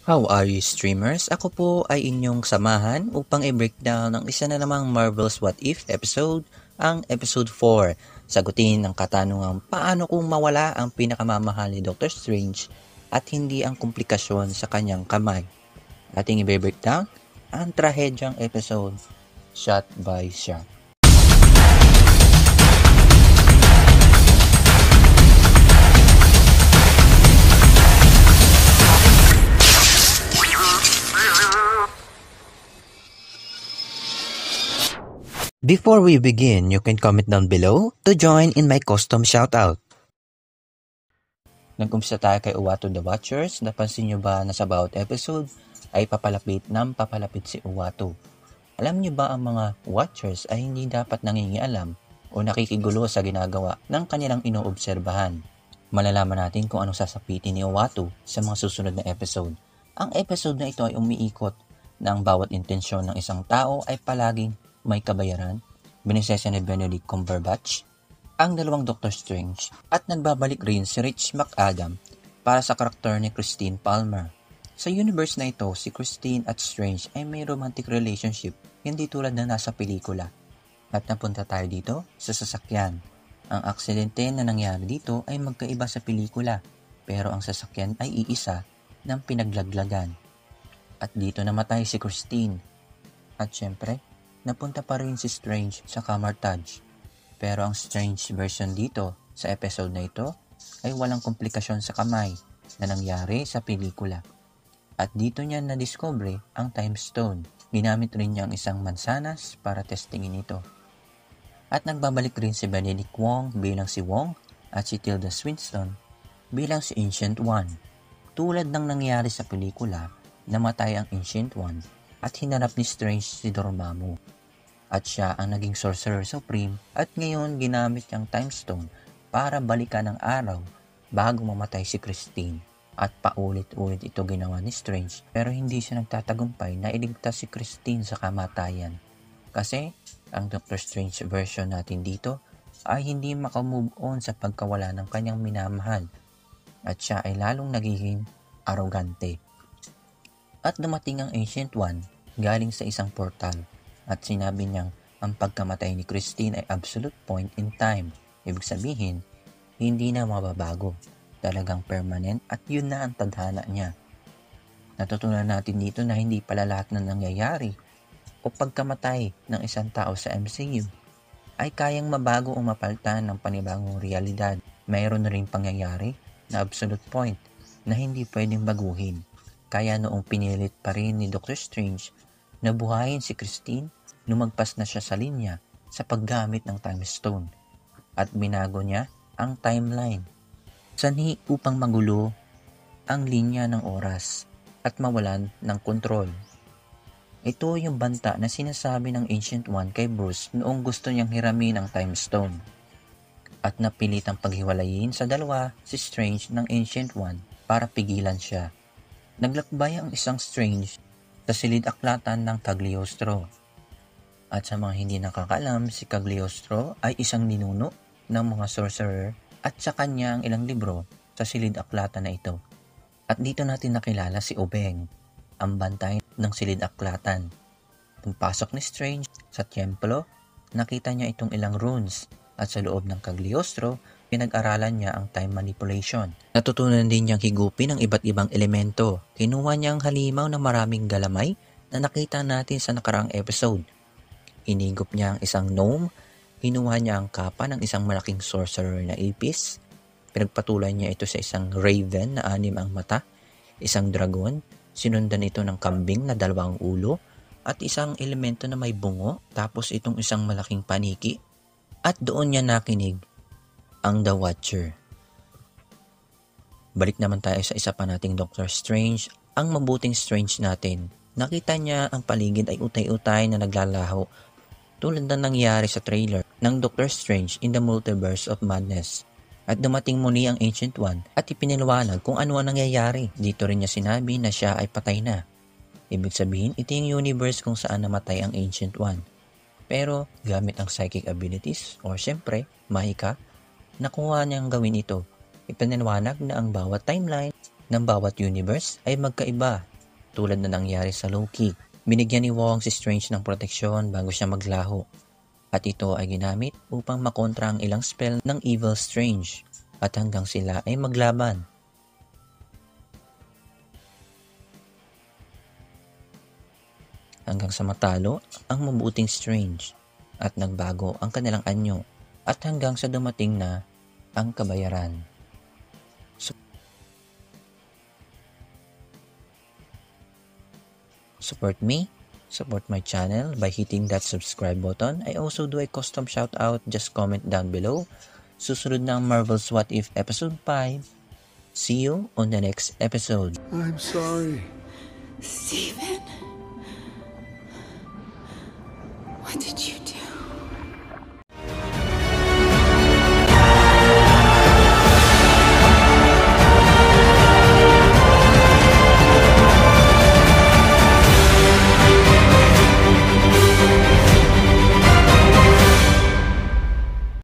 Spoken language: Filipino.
How are you streamers? Ako po ay inyong samahan upang i-breakdown ang isa na namang Marvel's What If episode, ang episode 4. Sagutin ang katanungang paano kung mawala ang pinakamamahal ni Doctor Strange at hindi ang komplikasyon sa kanyang kamay. Ating i-breakdown ang trahedyang episode, shot by shot. Before we begin, you can comment down below to join in my custom shoutout. Nag-umpisa tayo kay Uwato the Watchers. Napansin nyo ba na sa bawat episode ay papalapit si Uwato? Alam nyo ba ang mga Watchers ay hindi dapat nangingialam o nakikigulo sa ginagawa ng kanilang inoobserbahan? Malalaman natin kung anong sasapitin ni Uwato sa mga susunod na episode. Ang episode na ito ay umiikot na ang bawat intensyon ng isang tao ay palaging may kabayaran, binisesya ni Benedict Cumberbatch, ang dalawang Doctor Strange, at nagbabalik rin si Rich McAdam para sa karakter ni Christine Palmer. Sa universe na ito, si Christine at Strange ay may romantic relationship, hindi tulad na nasa pelikula. At napunta tayo dito sa sasakyan. Ang aksidente na nangyari dito ay magkaiba sa pelikula, pero ang sasakyan ay iisa ng pinaglaglagan. At dito namatay si Christine. At syempre, napunta pa rin si Strange sa Camartage. Pero ang Strange version dito sa episode na ito ay walang komplikasyon sa kamay na nangyari sa pelikula. At dito niya na-discover ang Time Stone. Ginamit rin niya ang isang mansanas para testingin ito. At nagbabalik rin si Benedict Wong bilang si Wong at si Tilda Swinton bilang si Ancient One. Tulad ng nangyari sa pelikula, namatay ang Ancient One at hinarap ni Strange si Dormammu. At siya ang naging Sorcerer Supreme at ngayon ginamit niyang Time Stone para balikan ang araw bago mamatay si Christine. At paulit-ulit ito ginawa ni Strange pero hindi siya nagtatagumpay na iligtas si Christine sa kamatayan. Kasi ang Doctor Strange version natin dito ay hindi makamove on sa pagkawala ng kanyang minamahal at siya ay lalong nagiging arrogante. At dumating ang Ancient One galing sa isang portal. At sinabi niyang ang pagkamatay ni Christine ay absolute point in time. Ibig sabihin, hindi na mababago. Talagang permanent at yun na ang tadhana niya. Natutunan natin dito na hindi pala lahat na nangyayari o pagkamatay ng isang tao sa MCU ay kayang mabago o mapalitan ng panibagong realidad. Mayroon na rin pangyayari na absolute point na hindi pwedeng baguhin. Kaya noong pinilit pa rin ni Doctor Strange na buhayin si Christine, lumagpas na siya sa linya sa paggamit ng Time Stone at binago niya ang timeline. Sanhi upang magulo ang linya ng oras at mawalan ng kontrol. Ito yung banta na sinasabi ng Ancient One kay Bruce noong gusto niyang hiramin ang Time Stone. At napilitang paghiwalayin sa dalawa si Strange ng Ancient One para pigilan siya. Naglakbay ang isang Strange sa silid-aklatan ng Cagliostro. At sa mga hindi nakakaalam, si Cagliostro ay isang ninuno ng mga sorcerer at sa kanya ang ilang libro sa silid-aklatan na ito. At dito natin nakilala si Obeng, ang bantay ng silid-aklatan. Pagpasok ni Strange sa templo, nakita niya itong ilang runes at sa loob ng Cagliostro, pinag-aralan niya ang time manipulation. Natutunan din niyang higupin ang iba't ibang elemento. Kinuha niya ang halimaw ng maraming galamay na nakita natin sa nakaraang episode. Inigop niya ang isang gnome, kinuha niya ang kapa ng isang malaking sorcerer na Apis, pinagpatuloy niya ito sa isang raven na 6 ang mata, isang dragon, sinundan ito ng kambing na 2 ulo, at isang elemento na may bungo, tapos itong isang malaking paniki, at doon niya nakinig ang The Watcher. Balik naman tayo sa isa pa nating Doctor Strange, ang mabuting Strange natin. Nakita niya ang paligid ay utay-utay na naglalaho, tulad na nangyari sa trailer ng Doctor Strange in the Multiverse of Madness. At dumating muli ang Ancient One at ipinaliwanag kung ano ang nangyayari. Dito rin niya sinabi na siya ay patay na. Ibig sabihin, ito yung universe kung saan namatay ang Ancient One. Pero gamit ang psychic abilities o syempre, mahika, nakuha niyang gawin ito. Ipinaliwanag na ang bawat timeline ng bawat universe ay magkaiba tulad na nangyari sa Loki. Binigyan ni Wong si Strange ng proteksyon bago siya maglaho. At ito ay ginamit upang makontra ang ilang spell ng Evil Strange at hanggang sila ay maglaban. Hanggang sa matalo ang mabuting Strange at nagbago ang kanilang anyo at hanggang sa dumating na ang kabayaran. Support me, support my channel by hitting that subscribe button. I also do a custom shout out, just comment down below. Susunod na ang Marvel's What If Episode 5. See you on the next episode. I'm sorry. Steven? What did you